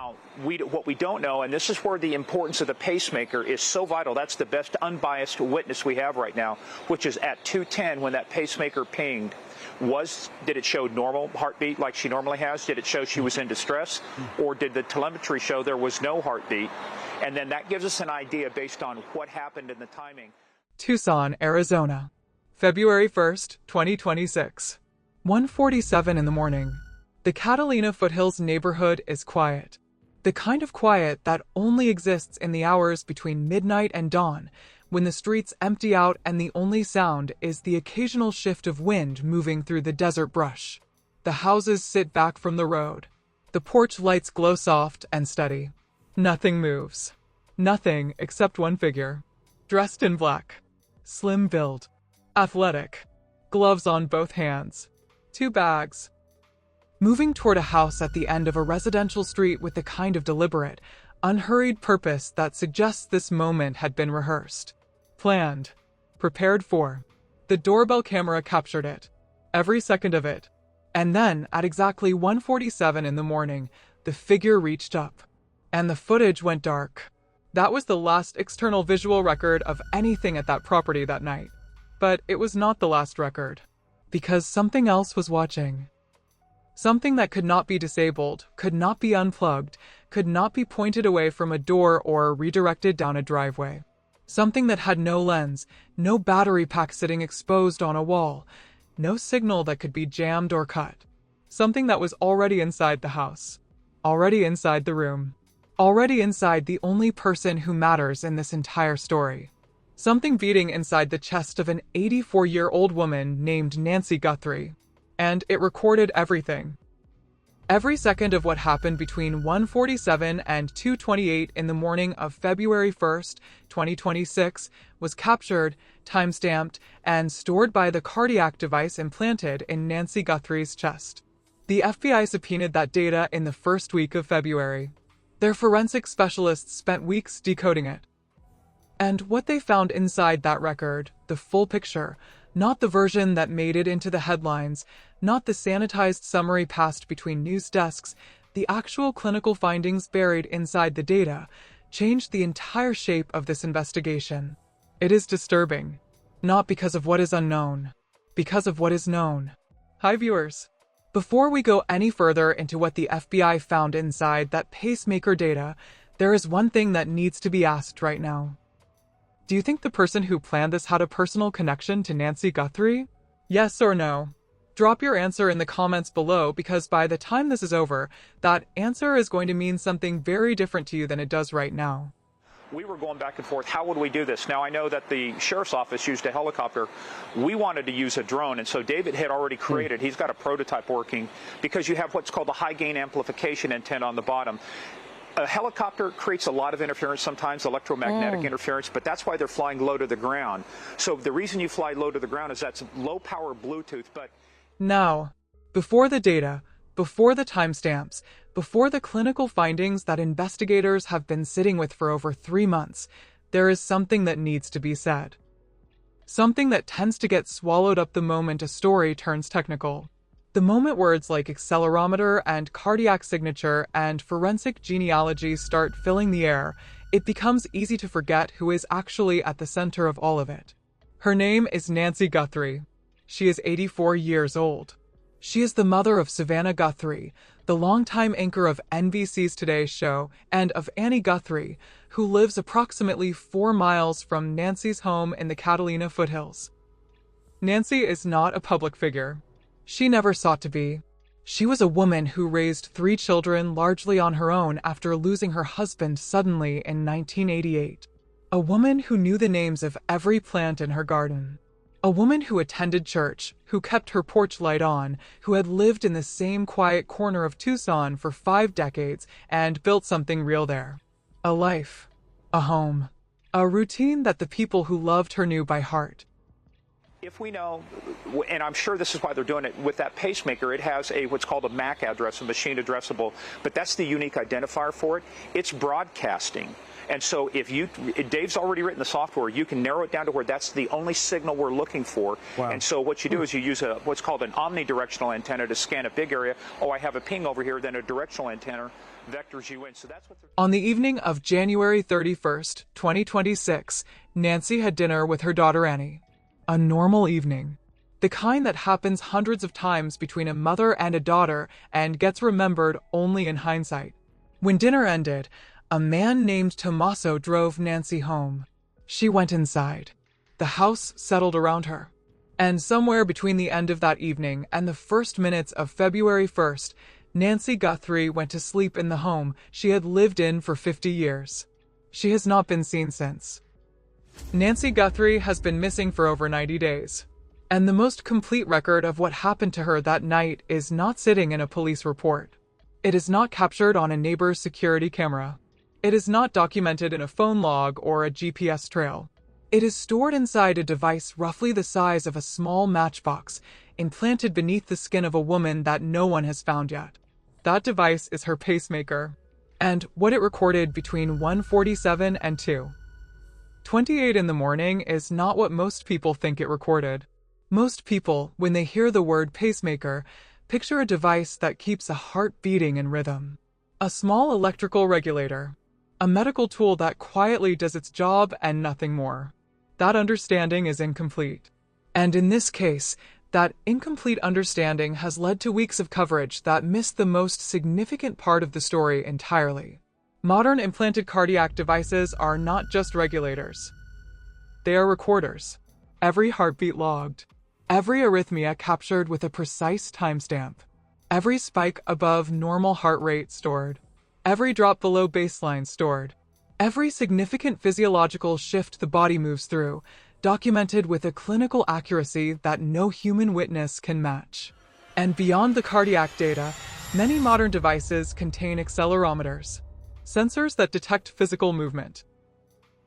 Now, what we don't know, and this is where the importance of the pacemaker is so vital. That's the best unbiased witness we have right now, which is at 2:10 when that pacemaker pinged. Did it show normal heartbeat like she normally has? Did it show she was in distress? Or did the telemetry show there was no heartbeat? And then that gives us an idea based on what happened in the timing. Tucson, Arizona, February 1st, 2026. 1:47 in the morning. The Catalina Foothills neighborhood is quiet. The kind of quiet that only exists in the hours between midnight and dawn, when the streets empty out and the only sound is the occasional shift of wind moving through the desert brush. The houses sit back from the road. The porch lights glow soft and steady. Nothing moves. Nothing except one figure. Dressed in black. Slim build. Athletic. Gloves on both hands. 2 bags. Moving toward a house at the end of a residential street with the kind of deliberate, unhurried purpose that suggests this moment had been rehearsed. Planned. Prepared for. The doorbell camera captured it. Every second of it. And then, at exactly 1:47 in the morning, the figure reached up. And the footage went dark. That was the last external visual record of anything at that property that night. But it was not the last record. Because something else was watching. Something that could not be disabled, could not be unplugged, could not be pointed away from a door or redirected down a driveway. Something that had no lens, no battery pack sitting exposed on a wall, no signal that could be jammed or cut. Something that was already inside the house. Already inside the room. Already inside the only person who matters in this entire story. Something beating inside the chest of an 84-year-old woman named Nancy Guthrie. And it recorded everything. Every second of what happened between 1:47 and 2:28 in the morning of February 1st, 2026 was captured, timestamped, and stored by the cardiac device implanted in Nancy Guthrie's chest. The FBI subpoenaed that data in the first week of February. Their forensic specialists spent weeks decoding it. And what they found inside that record, the full picture, not the version that made it into the headlines, not the sanitized summary passed between news desks, the actual clinical findings buried inside the data, changed the entire shape of this investigation. It is disturbing. Not because of what is unknown, because of what is known. Hi viewers. Before we go any further into what the FBI found inside that pacemaker data, there is one thing that needs to be asked right now. Do you think the person who planned this had a personal connection to Nancy Guthrie? Yes or no? Drop your answer in the comments below because by the time this is over, that answer is going to mean something very different to you than it does right now. We were going back and forth. How would we do this? Now, I know that the sheriff's office used a helicopter. We wanted to use a drone, and so David had already created, he's got a prototype working, because you have what's called the high-gain amplification antenna on the bottom. A helicopter creates a lot of interference sometimes, electromagnetic interference, but that's why they're flying low to the ground. So the reason you fly low to the ground is that's low-power Bluetooth, but... Now, before the data, before the timestamps, before the clinical findings that investigators have been sitting with for over 3 months, there is something that needs to be said. Something that tends to get swallowed up the moment a story turns technical. The moment words like accelerometer and cardiac signature and forensic genealogy start filling the air, it becomes easy to forget who is actually at the center of all of it. Her name is Nancy Guthrie. She is 84 years old. She is the mother of Savannah Guthrie, the longtime anchor of NBC's Today Show, and of Annie Guthrie, who lives approximately 4 miles from Nancy's home in the Catalina Foothills. Nancy is not a public figure. She never sought to be. She was a woman who raised 3 children largely on her own after losing her husband suddenly in 1988. A woman who knew the names of every plant in her garden. A woman who attended church, who kept her porch light on, who had lived in the same quiet corner of Tucson for 5 decades and built something real there. A life. A home. A routine that the people who loved her knew by heart. If we know, and I'm sure this is why they're doing it, with that pacemaker, it has what's called a MAC address, a machine addressable, but that's the unique identifier for it. It's broadcasting. And so if Dave's already written the software, you can narrow it down to where that's the only signal we're looking for. Wow. And so what you do is you use what's called an omnidirectional antenna to scan a big area. Oh, I have a ping over here, then a directional antenna vectors you in. So that's what On the evening of January 31st, 2026, Nancy had dinner with her daughter Annie. A normal evening. The kind that happens hundreds of times between a mother and a daughter and gets remembered only in hindsight. When dinner ended, a man named Tommaso drove Nancy home. She went inside. The house settled around her. And somewhere between the end of that evening and the first minutes of February 1st, Nancy Guthrie went to sleep in the home she had lived in for 50 years. She has not been seen since. Nancy Guthrie has been missing for over 90 days. And the most complete record of what happened to her that night is not sitting in a police report. It is not captured on a neighbor's security camera. It is not documented in a phone log or a GPS trail. It is stored inside a device roughly the size of a small matchbox, implanted beneath the skin of a woman that no one has found yet. That device is her pacemaker, and what it recorded between 1:47 and 2:28 in the morning is not what most people think it recorded. Most people, when they hear the word pacemaker, picture a device that keeps a heart beating in rhythm. A small electrical regulator. A medical tool that quietly does its job and nothing more. That understanding is incomplete. And in this case, that incomplete understanding has led to weeks of coverage that missed the most significant part of the story entirely. Modern implanted cardiac devices are not just regulators. They are recorders. Every heartbeat logged. Every arrhythmia captured with a precise timestamp. Every spike above normal heart rate stored. Every drop below baseline stored. Every significant physiological shift the body moves through, documented with a clinical accuracy that no human witness can match. And beyond the cardiac data, many modern devices contain accelerometers, sensors that detect physical movement.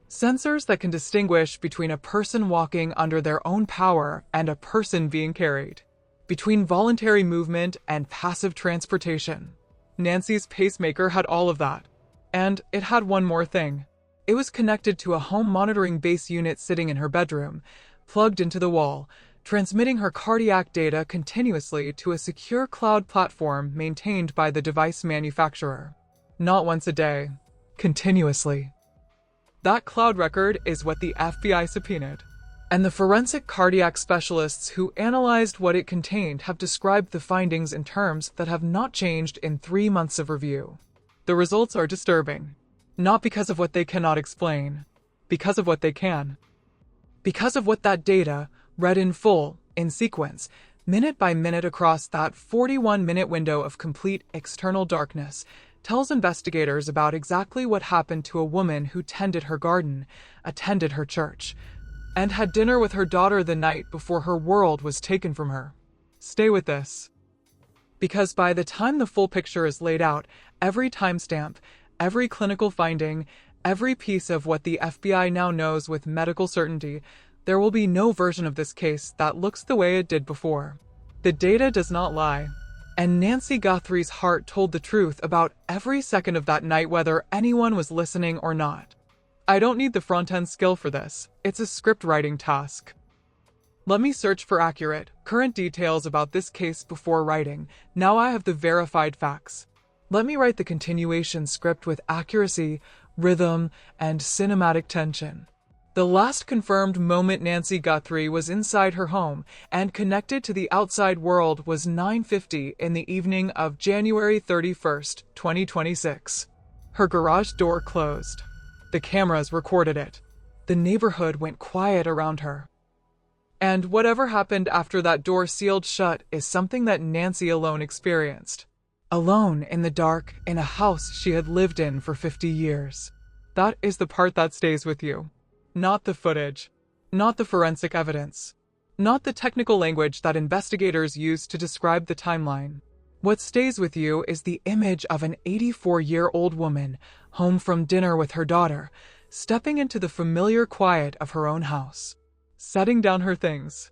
Sensors that can distinguish between a person walking under their own power and a person being carried, between voluntary movement and passive transportation. Nancy's pacemaker had all of that. And it had one more thing. It was connected to a home monitoring base unit sitting in her bedroom, plugged into the wall, transmitting her cardiac data continuously to a secure cloud platform maintained by the device manufacturer. Not once a day. Continuously. That cloud record is what the FBI subpoenaed. And the forensic cardiac specialists who analyzed what it contained have described the findings in terms that have not changed in 3 months of review. The results are disturbing. Not because of what they cannot explain. Because of what they can. Because of what that data, read in full, in sequence, minute by minute across that 41-minute window of complete external darkness, tells investigators about exactly what happened to a woman who tended her garden, attended her church, and had dinner with her daughter the night before her world was taken from her. Stay with this. Because by the time the full picture is laid out, every timestamp, every clinical finding, every piece of what the FBI now knows with medical certainty, there will be no version of this case that looks the way it did before. The data does not lie. And Nancy Guthrie's heart told the truth about every second of that night, whether anyone was listening or not. I don't need the front-end skill for this. It's a script writing task. Let me search for accurate, current details about this case before writing. Now I have the verified facts. Let me write the continuation script with accuracy, rhythm, and cinematic tension. The last confirmed moment Nancy Guthrie was inside her home and connected to the outside world was 9:50 in the evening of January 31st, 2026. Her garage door closed. The cameras recorded it. The neighborhood went quiet around her. And whatever happened after that door sealed shut is something that Nancy alone experienced. Alone in the dark in a house she had lived in for 50 years. That is the part that stays with you. Not the footage. Not the forensic evidence. Not the technical language that investigators use to describe the timeline. What stays with you is the image of an 84-year-old woman, home from dinner with her daughter, stepping into the familiar quiet of her own house. Setting down her things.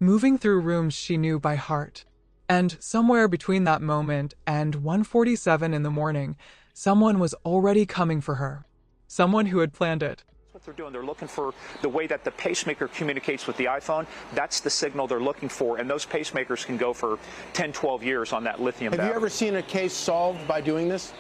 moving through rooms she knew by heart. And somewhere between that moment and 1:47 in the morning, someone was already coming for her. Someone who had planned it. What they're doing, they're looking for the way that the pacemaker communicates with the iPhone. That's the signal they're looking for, and those pacemakers can go for 10, 12 years on that lithium battery. Have you ever seen a case solved by doing this?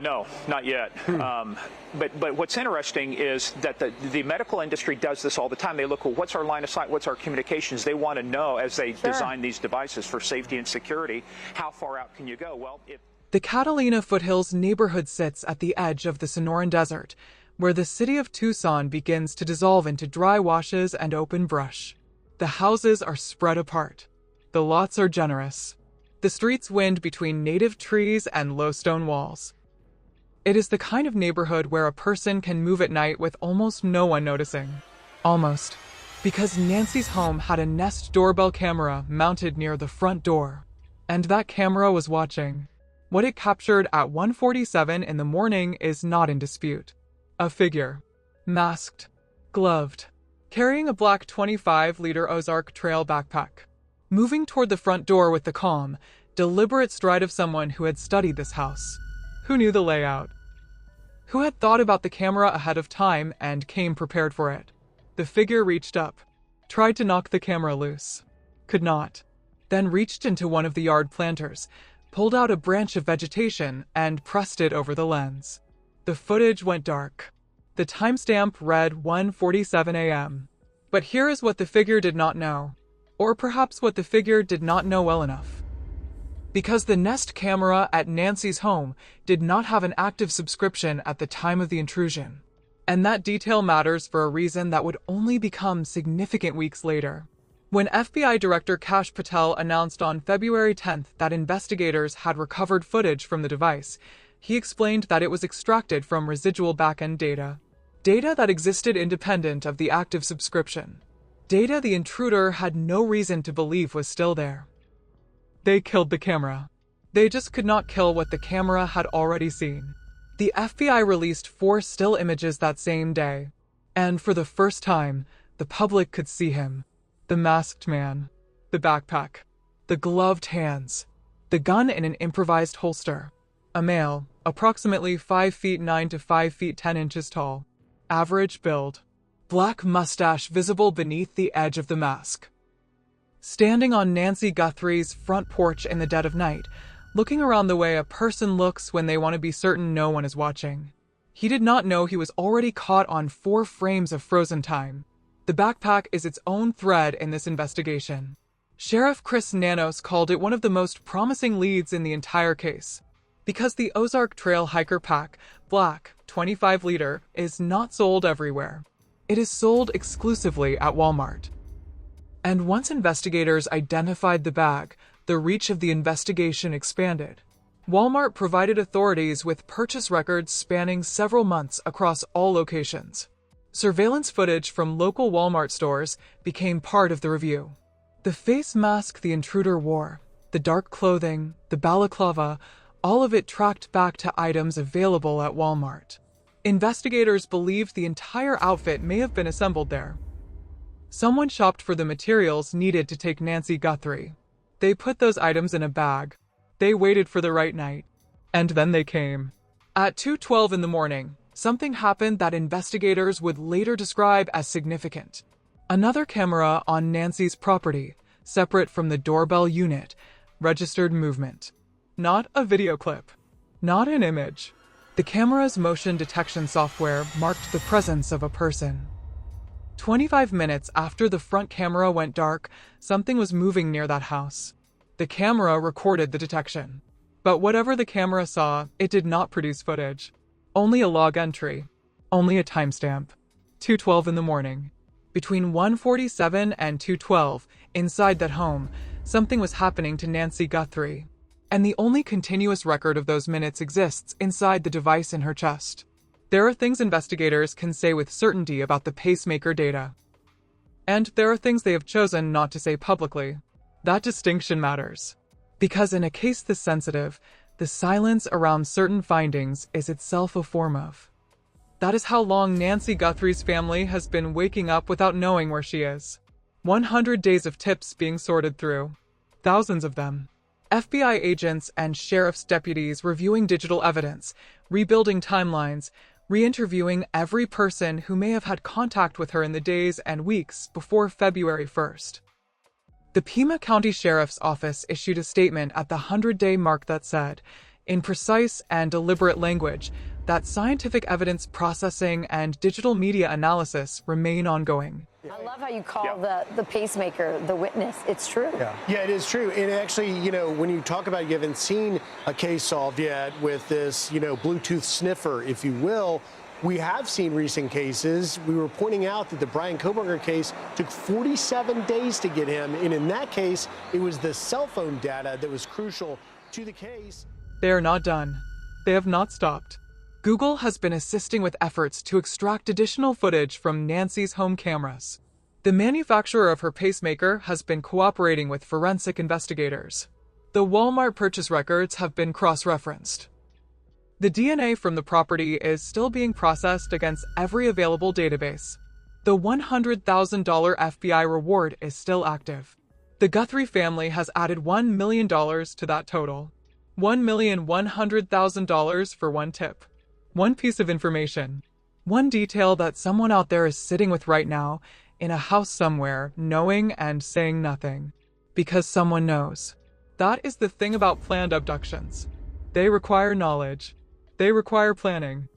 No, not yet. But what's interesting is that the medical industry does this all the time. They look, well, what's our line of sight? What's our communications? They want to know, as they design these devices for safety and security, how far out can you go? Well, The Catalina Foothills neighborhood sits at the edge of the Sonoran Desert, where the city of Tucson begins to dissolve into dry washes and open brush. The houses are spread apart. The lots are generous. The streets wind between native trees and low stone walls. It is the kind of neighborhood where a person can move at night with almost no one noticing. Almost. Because Nancy's home had a Nest doorbell camera mounted near the front door. And that camera was watching. What it captured at 1:47 in the morning is not in dispute. A figure. Masked. Gloved. Carrying a black 25-liter Ozark Trail backpack. Moving toward the front door with the calm, deliberate stride of someone who had studied this house. Who knew the layout. Who had thought about the camera ahead of time and came prepared for it. The figure reached up. Tried to knock the camera loose. Could not. Then reached into one of the yard planters, pulled out a branch of vegetation, and pressed it over the lens. The footage went dark. The timestamp read 1:47 a.m. But here is what the figure did not know. Or perhaps what the figure did not know well enough. Because the Nest camera at Nancy's home did not have an active subscription at the time of the intrusion. And that detail matters for a reason that would only become significant weeks later. When FBI Director Kash Patel announced on February 10th that investigators had recovered footage from the device, he explained that it was extracted from residual backend data. Data that existed independent of the active subscription. Data the intruder had no reason to believe was still there. They killed the camera. They just could not kill what the camera had already seen. The FBI released 4 still images that same day. And for the first time, the public could see him. The masked man. The backpack. The gloved hands. The gun in an improvised holster. A male, approximately 5 feet 9 to 5 feet 10 inches tall. Average build. Black mustache visible beneath the edge of the mask. Standing on Nancy Guthrie's front porch in the dead of night, looking around the way a person looks when they want to be certain no one is watching. He did not know he was already caught on 4 frames of frozen time. The backpack is its own thread in this investigation. Sheriff Chris Nanos called it one of the most promising leads in the entire case. Because the Ozark Trail Hiker Pack, black, 25-liter, is not sold everywhere. It is sold exclusively at Walmart. And once investigators identified the bag, the reach of the investigation expanded. Walmart provided authorities with purchase records spanning several months across all locations. Surveillance footage from local Walmart stores became part of the review. The face mask the intruder wore, the dark clothing, the balaclava, all of it tracked back to items available at Walmart. Investigators believed the entire outfit may have been assembled there. Someone shopped for the materials needed to take Nancy Guthrie. They put those items in a bag. They waited for the right night. And then they came. At 2:12 in the morning, something happened that investigators would later describe as significant. Another camera on Nancy's property, separate from the doorbell unit, registered movement. Not a video clip. Not an image. The camera's motion detection software marked the presence of a person. 25 minutes after the front camera went dark, something was moving near that house. The camera recorded the detection. But whatever the camera saw, it did not produce footage. Only a log entry. Only a timestamp. 2:12 in the morning. Between 1:47 and 2:12, inside that home, something was happening to Nancy Guthrie. And the only continuous record of those minutes exists inside the device in her chest. There are things investigators can say with certainty about the pacemaker data. And there are things they have chosen not to say publicly. That distinction matters. Because in a case this sensitive, the silence around certain findings is itself a form of That is how long Nancy Guthrie's family has been waking up without knowing where she is. 100 days of tips being sorted through. Thousands of them. FBI agents and sheriff's deputies reviewing digital evidence, rebuilding timelines, re-interviewing every person who may have had contact with her in the days and weeks before February 1st. The Pima County Sheriff's Office issued a statement at the 100-day mark that said, in precise and deliberate language, that scientific evidence processing and digital media analysis remain ongoing. I love how you call the pacemaker the witness. It's true. Yeah, it is true. And actually, when you talk about you haven't seen a case solved yet with this, Bluetooth sniffer, if you will, we have seen recent cases. We were pointing out that the Brian Koberger case took 47 days to get him. And in that case, it was the cell phone data that was crucial to the case. They are not done. They have not stopped. Google has been assisting with efforts to extract additional footage from Nancy's home cameras. The manufacturer of her pacemaker has been cooperating with forensic investigators. The Walmart purchase records have been cross-referenced. The DNA from the property is still being processed against every available database. The $100,000 FBI reward is still active. The Guthrie family has added $1 million to that total. $1,100,000 for one tip. One piece of information. One detail that someone out there is sitting with right now, in a house somewhere, knowing and saying nothing. Because someone knows. That is the thing about planned abductions. They require knowledge. They require planning.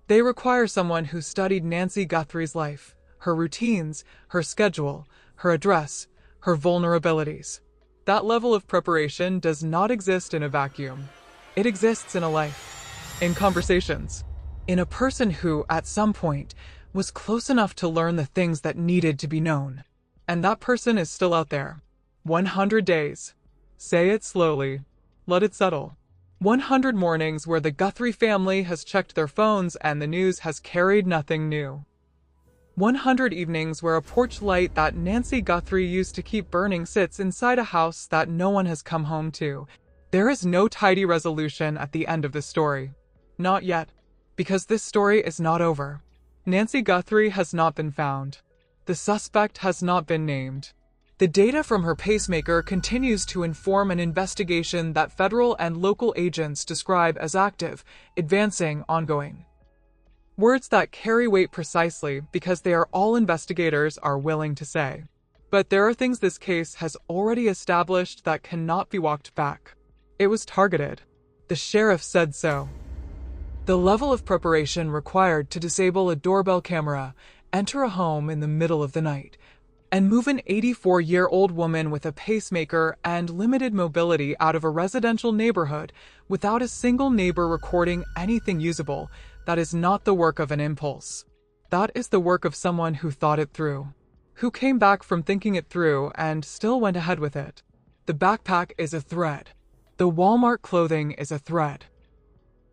They require someone who studied Nancy Guthrie's life, her routines, her schedule, her address, her vulnerabilities. That level of preparation does not exist in a vacuum. It exists in a life. In conversations. In a person who, at some point, was close enough to learn the things that needed to be known. And that person is still out there. 100 days. Say it slowly. Let it settle. 100 mornings where the Guthrie family has checked their phones and the news has carried nothing new. 100 evenings where a porch light that Nancy Guthrie used to keep burning sits inside a house that no one has come home to. There is no tidy resolution at the end of the story. Not yet. Because this story is not over. Nancy Guthrie has not been found. The suspect has not been named. The data from her pacemaker continues to inform an investigation that federal and local agents describe as active, advancing, ongoing. Words that carry weight precisely because they are all investigators are willing to say. But there are things this case has already established that cannot be walked back. It was targeted. The sheriff said so. The level of preparation required to disable a doorbell camera, enter a home in the middle of the night, and move an 84-year-old woman with a pacemaker and limited mobility out of a residential neighborhood without a single neighbor recording anything usable, that is not the work of an impulse. That is the work of someone who thought it through, who came back from thinking it through and still went ahead with it. The backpack is a thread. The Walmart clothing is a thread.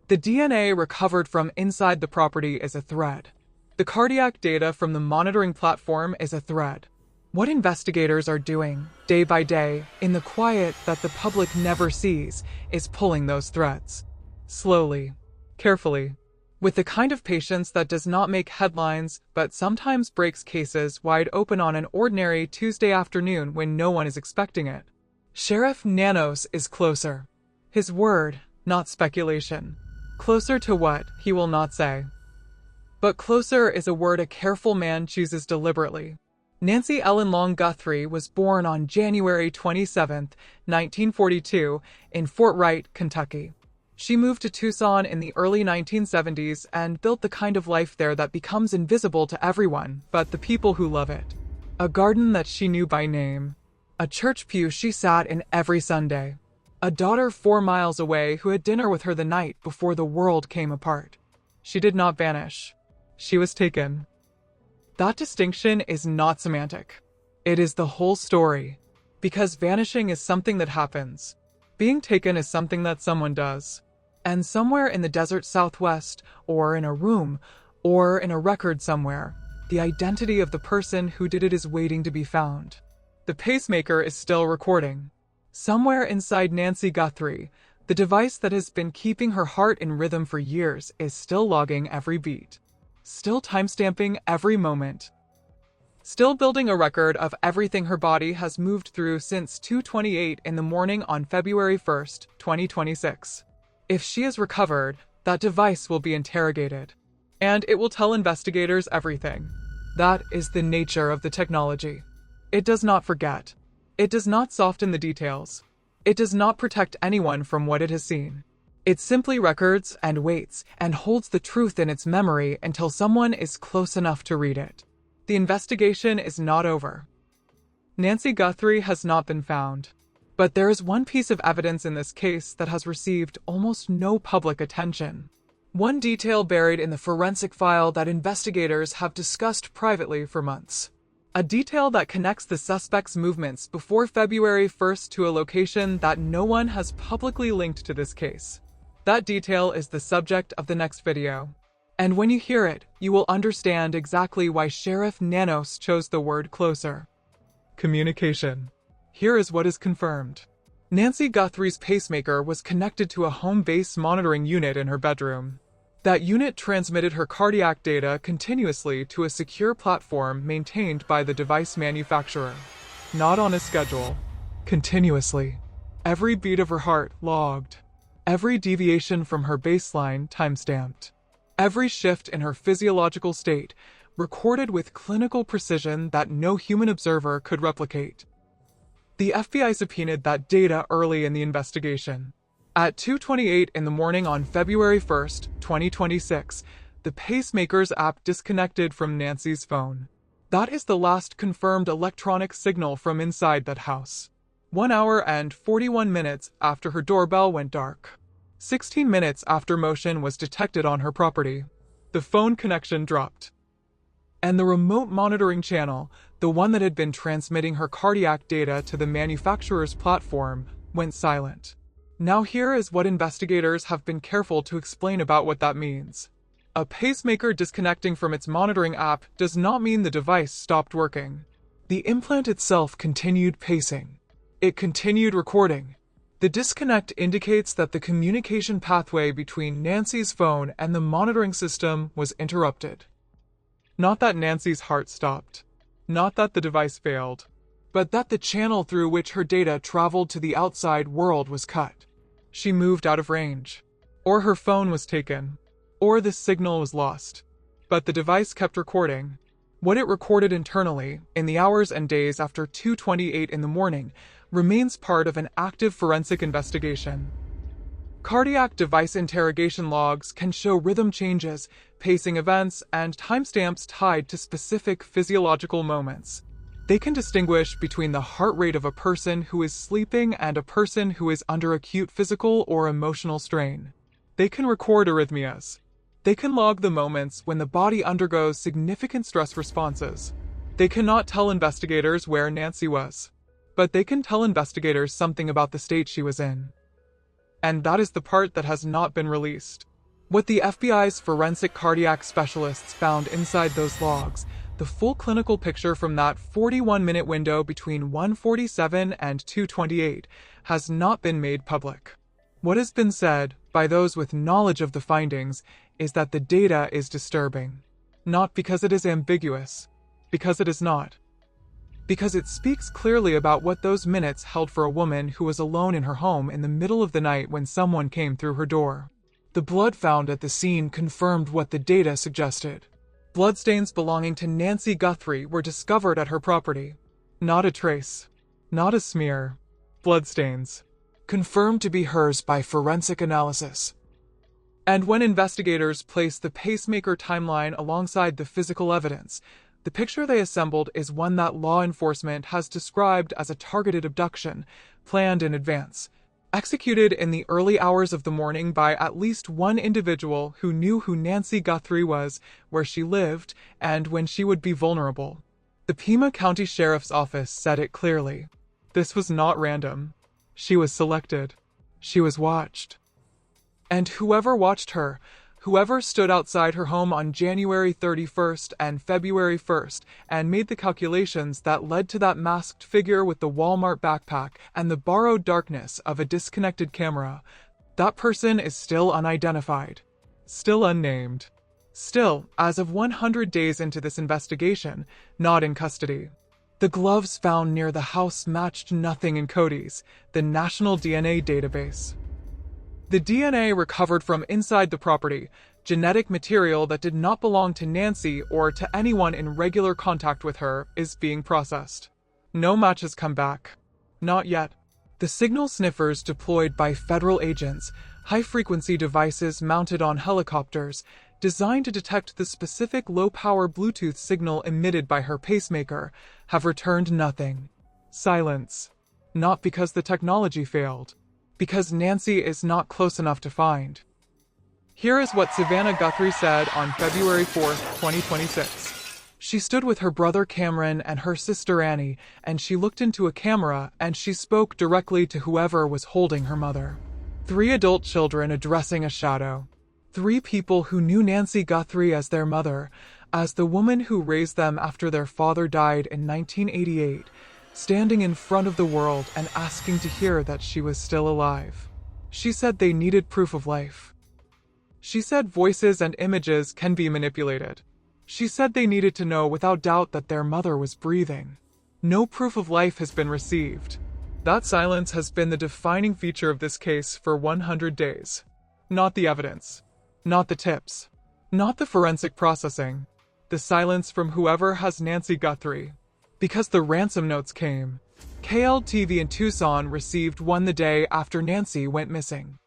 The DNA recovered from inside the property is a thread. The cardiac data from the monitoring platform is a thread. What investigators are doing, day by day, in the quiet that the public never sees, is pulling those threads. Slowly, carefully, with the kind of patience that does not make headlines but sometimes breaks cases wide open on an ordinary Tuesday afternoon when no one is expecting it. Sheriff Nanos is closer. His word, not speculation. Closer to what, he will not say. But closer is a word a careful man chooses deliberately. Nancy Ellen Long Guthrie was born on January 27, 1942, in Fort Wright, Kentucky. She moved to Tucson in the early 1970s and built the kind of life there that becomes invisible to everyone but the people who love it. A garden that she knew by name. A church pew she sat in every Sunday. A daughter 4 miles away who had dinner with her the night before the world came apart. She did not vanish. She was taken. That distinction is not semantic. It is the whole story. Because vanishing is something that happens. Being taken is something that someone does. And somewhere in the desert Southwest, or in a room, or in a record somewhere, the identity of the person who did it is waiting to be found. The pacemaker is still recording. Somewhere inside Nancy Guthrie, the device that has been keeping her heart in rhythm for years is still logging every beat. still timestamping every moment. Still building a record of everything her body has moved through since 2:28 in the morning on February 1st, 2026. If she is recovered, that device will be interrogated, and it will tell investigators everything. That is the nature of the technology. It does not forget. It does not soften the details. It does not protect anyone from what it has seen. It simply records and waits and holds the truth in its memory until someone is close enough to read it. The investigation is not over. Nancy Guthrie has not been found. But there is one piece of evidence in this case that has received almost no public attention. One detail buried in the forensic file that investigators have discussed privately for months. A detail that connects the suspect's movements before February 1st to a location that no one has publicly linked to this case. That detail is the subject of the next video. And when you hear it, you will understand exactly why Sheriff Nanos chose the word closer. Communication. Here is what is confirmed. Nancy Guthrie's pacemaker was connected to a home-based monitoring unit in her bedroom. That unit transmitted her cardiac data continuously to a secure platform maintained by the device manufacturer. Not on a schedule. Continuously. Every beat of her heart logged. Every deviation from her baseline timestamped. Every shift in her physiological state recorded with clinical precision that no human observer could replicate. The FBI subpoenaed that data early in the investigation. At 2:28 in the morning on February 1st, 2026, the Pacemaker's app disconnected from Nancy's phone. That is the last confirmed electronic signal from inside that house. 1 hour and 41 minutes after her doorbell went dark. 16 minutes after motion was detected on her property. The phone connection dropped. And the remote monitoring channel, the one that had been transmitting her cardiac data to the manufacturer's platform, went silent. Now here is what investigators have been careful to explain about what that means. A pacemaker disconnecting from its monitoring app does not mean the device stopped working. The implant itself continued pacing. It continued recording. The disconnect indicates that the communication pathway between Nancy's phone and the monitoring system was interrupted. Not that Nancy's heart stopped. Not that the device failed. But that the channel through which her data traveled to the outside world was cut. She moved out of range. Or her phone was taken. Or the signal was lost. But the device kept recording. What it recorded internally, in the hours and days after 2:28 in the morning, remains part of an active forensic investigation. Cardiac device interrogation logs can show rhythm changes, pacing events, and timestamps tied to specific physiological moments. They can distinguish between the heart rate of a person who is sleeping and a person who is under acute physical or emotional strain. They can record arrhythmias. They can log the moments when the body undergoes significant stress responses. They cannot tell investigators where Nancy was, but they can tell investigators something about the state she was in. And that is the part that has not been released. What the FBI's forensic cardiac specialists found inside those logs, the full clinical picture from that 41-minute window between 1:47 and 2:28, has not been made public. What has been said, by those with knowledge of the findings, is that the data is disturbing. Not because it is ambiguous, because it is not. Because it speaks clearly about what those minutes held for a woman who was alone in her home in the middle of the night when someone came through her door. The blood found at the scene confirmed what the data suggested. Bloodstains belonging to Nancy Guthrie were discovered at her property. Not a trace. Not a smear. Bloodstains. Confirmed to be hers by forensic analysis. And when investigators placed the pacemaker timeline alongside the physical evidence, the picture they assembled is one that law enforcement has described as a targeted abduction, planned in advance, executed in the early hours of the morning by at least one individual who knew who Nancy Guthrie was, where she lived, and when she would be vulnerable. The Pima County Sheriff's Office said it clearly. This was not random. She was selected. She was watched. And whoever watched her, whoever stood outside her home on January 31st and February 1st and made the calculations that led to that masked figure with the Walmart backpack and the borrowed darkness of a disconnected camera, that person is still unidentified, still unnamed, Still, as of 100 days into this investigation, not in custody. The gloves found near the house matched nothing in Cody's, the national DNA database. The DNA recovered from inside the property, genetic material that did not belong to Nancy or to anyone in regular contact with her, is being processed. No matches come back. Not yet. The signal sniffers deployed by federal agents, high-frequency devices mounted on helicopters, designed to detect the specific low-power Bluetooth signal emitted by her pacemaker, have returned nothing. Silence. Not because the technology failed. Because Nancy is not close enough to find. Here is what Savannah Guthrie said on February 4th, 2026. She stood with her brother Cameron and her sister Annie, and she looked into a camera and she spoke directly to whoever was holding her mother. 3 adult children addressing a shadow. 3 people who knew Nancy Guthrie as their mother, as the woman who raised them after their father died in 1988, standing in front of the world and asking to hear that she was still alive. She said they needed proof of life. She said voices and images can be manipulated. She said they needed to know without doubt that their mother was breathing. No proof of life has been received. That silence has been the defining feature of this case for 100 days. Not the evidence. Not the tips. Not the forensic processing. The silence from whoever has Nancy Guthrie. Because the ransom notes came. KLTV in Tucson received one the day after Nancy went missing.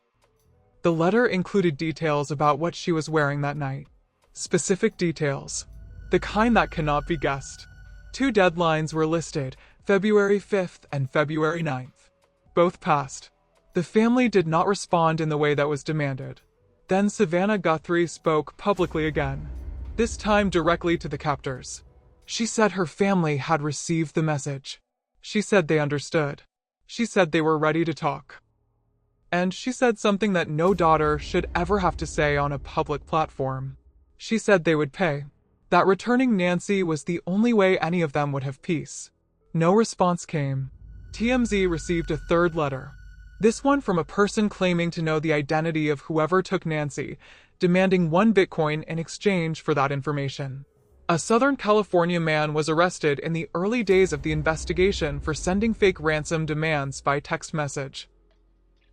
The letter included details about what she was wearing that night. Specific details. The kind that cannot be guessed. 2 deadlines were listed, February 5th and February 9th. Both passed. The family did not respond in the way that was demanded. Then Savannah Guthrie spoke publicly again. This time directly to the captors. She said her family had received the message. She said they understood. She said they were ready to talk. And she said something that no daughter should ever have to say on a public platform. She said they would pay. That returning Nancy was the only way any of them would have peace. No response came. TMZ received a 3rd letter. This one from a person claiming to know the identity of whoever took Nancy, demanding 1 Bitcoin in exchange for that information. A Southern California man was arrested in the early days of the investigation for sending fake ransom demands by text message.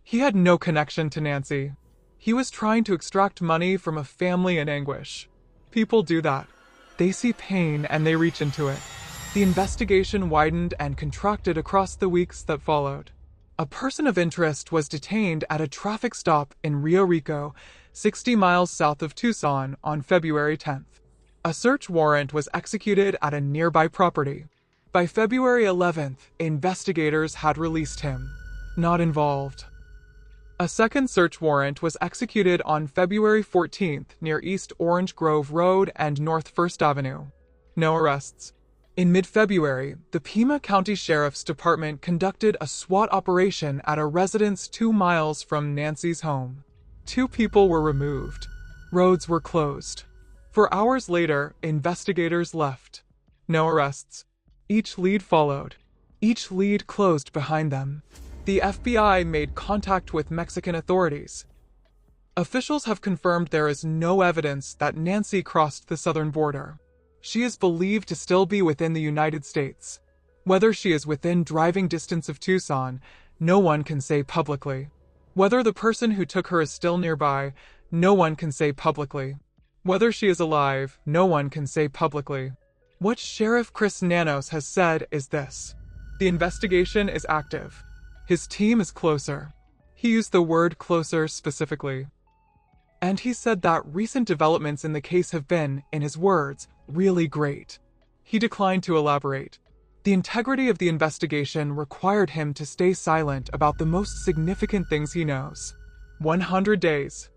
He had no connection to Nancy. He was trying to extract money from a family in anguish. People do that. They see pain and they reach into it. The investigation widened and contracted across the weeks that followed. A person of interest was detained at a traffic stop in Rio Rico, 60 miles south of Tucson, on February 10th. A search warrant was executed at a nearby property. By February 11th, investigators had released him. Not involved. A second search warrant was executed on February 14th near East Orange Grove Road and North 1st Avenue. No arrests. In mid-February, the Pima County Sheriff's Department conducted a SWAT operation at a residence 2 miles from Nancy's home. 2 people were removed. Roads were closed. For hours later, investigators left. No arrests. Each lead followed. Each lead closed behind them. The FBI made contact with Mexican authorities. Officials have confirmed there is no evidence that Nancy crossed the southern border. She is believed to still be within the United States. Whether she is within driving distance of Tucson, no one can say publicly. Whether the person who took her is still nearby, no one can say publicly. Whether she is alive, no one can say publicly. What Sheriff Chris Nanos has said is this: the investigation is active. His team is closer. He used the word closer specifically. And he said that recent developments in the case have been, in his words, really great. He declined to elaborate. The integrity of the investigation required him to stay silent about the most significant things he knows. 100 days.